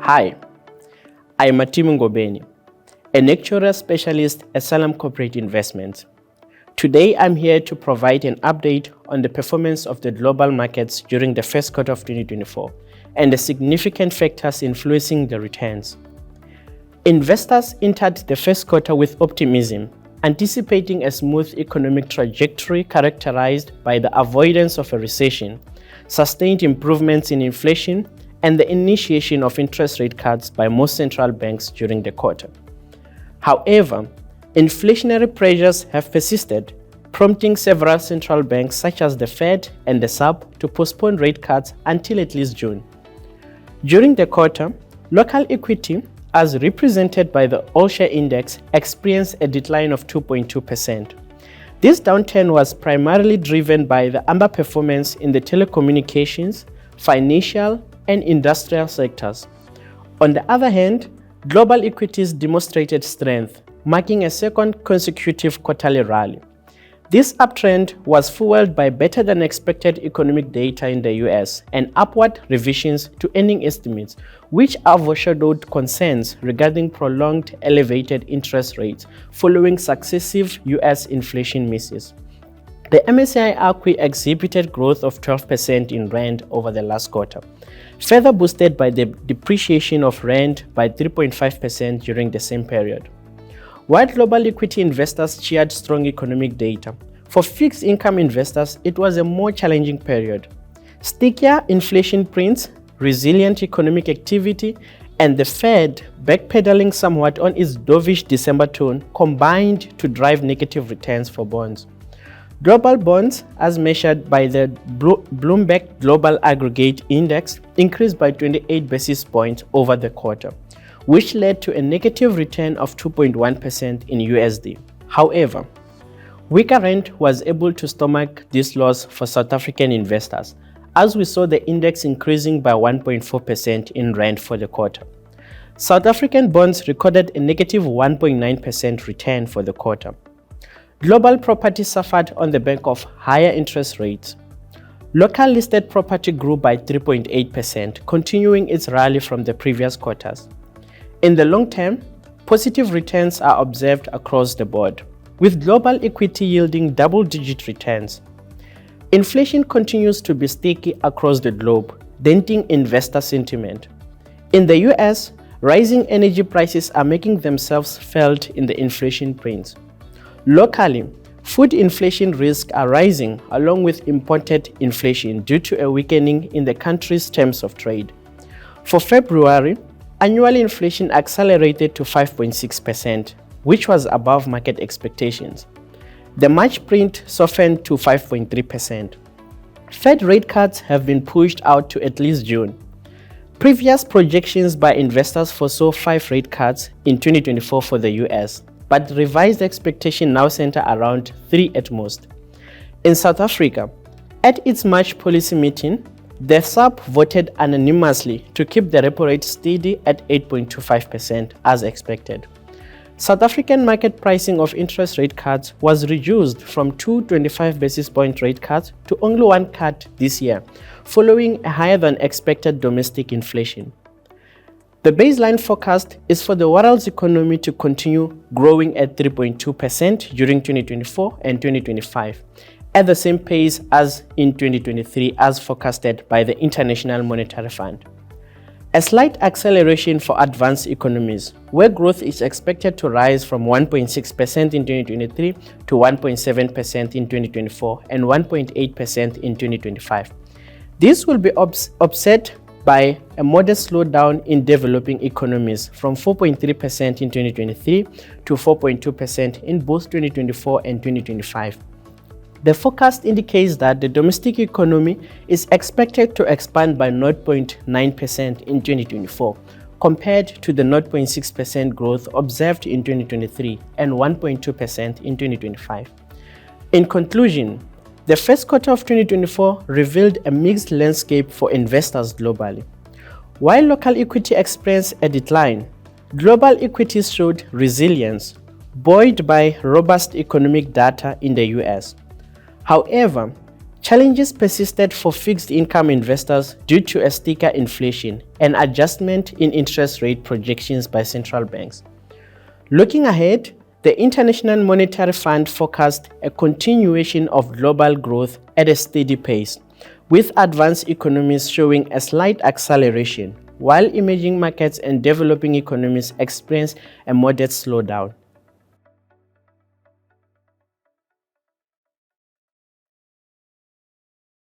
Hi, I am Atimu Ngobeni, an actuarial specialist at Sanlam Corporate Investments. Today, I'm here to provide an update on the performance of the global markets during the first quarter of 2024 and the significant factors influencing the returns. Investors entered the first quarter with optimism, anticipating a smooth economic trajectory characterized by the avoidance of a recession, sustained improvements in inflation, and the initiation of interest rate cuts by most central banks during the quarter. However, inflationary pressures have persisted, prompting several central banks such as the Fed and the SARB to postpone rate cuts until at least June. During the quarter, local equity, as represented by the All-Share Index, experienced a decline of 2.2%. This downturn was primarily driven by the underperformance in the telecommunications, financial, and industrial sectors. On the other hand, global equities demonstrated strength, marking a second consecutive quarterly rally. This uptrend was fueled by better-than-expected economic data in the US and upward revisions to earning estimates, which overshadowed concerns regarding prolonged elevated interest rates following successive US inflation misses. The MSCI ACWI exhibited growth of 12% in Rand over the last quarter, further boosted by the depreciation of Rand by 3.5% during the same period. While global equity investors cheered strong economic data, for fixed income investors, it was a more challenging period. Stickier inflation prints, resilient economic activity, and the Fed backpedaling somewhat on its dovish December tone combined to drive negative returns for bonds. Global bonds, as measured by the Bloomberg Global Aggregate Index, increased by 28 basis points over the quarter, which led to a negative return of 2.1% in USD. However, weaker Rand was able to stomach this loss for South African investors, as we saw the index increasing by 1.4% in Rand for the quarter. South African bonds recorded a negative 1.9% return for the quarter. Global property suffered on the back of higher interest rates. Local listed property grew by 3.8%, continuing its rally from the previous quarters. In the long term, positive returns are observed across the board, with global equity yielding double-digit returns. Inflation continues to be sticky across the globe, denting investor sentiment. In the US, rising energy prices are making themselves felt in the inflation prints. Locally, food inflation risks are rising along with imported inflation due to a weakening in the country's terms of trade. For February, annual inflation accelerated to 5.6%, which was above market expectations. The March print softened to 5.3%. Fed rate cuts have been pushed out to at least June. Previous projections by investors foresaw 5 rate cuts in 2024 for the US, but revised expectation now center around 3 at most. In South Africa, at its March policy meeting, the SARB voted unanimously to keep the repo rate steady at 8.25% as expected. South African market pricing of interest rate cuts was reduced from 2 25 basis point rate cuts to only 1 cut this year, following a higher than expected domestic inflation. The baseline forecast is for the world's economy to continue growing at 3.2% during 2024 and 2025, at the same pace as in 2023 as forecasted by the International Monetary Fund. A slight acceleration for advanced economies, where growth is expected to rise from 1.6% in 2023 to 1.7% in 2024 and 1.8% in 2025. This will be offset by a modest slowdown in developing economies from 4.3% in 2023 to 4.2% in both 2024 and 2025. The forecast indicates that the domestic economy is expected to expand by 0.9% in 2024, compared to the 0.6% growth observed in 2023 and 1.2% in 2025. In conclusion, the first quarter of 2024 revealed a mixed landscape for investors globally. While local equity experienced a decline, global equities showed resilience, buoyed by robust economic data in the US. However, Challenges persisted for fixed income investors due to a sticker inflation and adjustment in interest rate projections by central banks. Looking ahead, the International Monetary Fund forecast a continuation of global growth at a steady pace, with advanced economies showing a slight acceleration, while emerging markets and developing economies experience a moderate slowdown.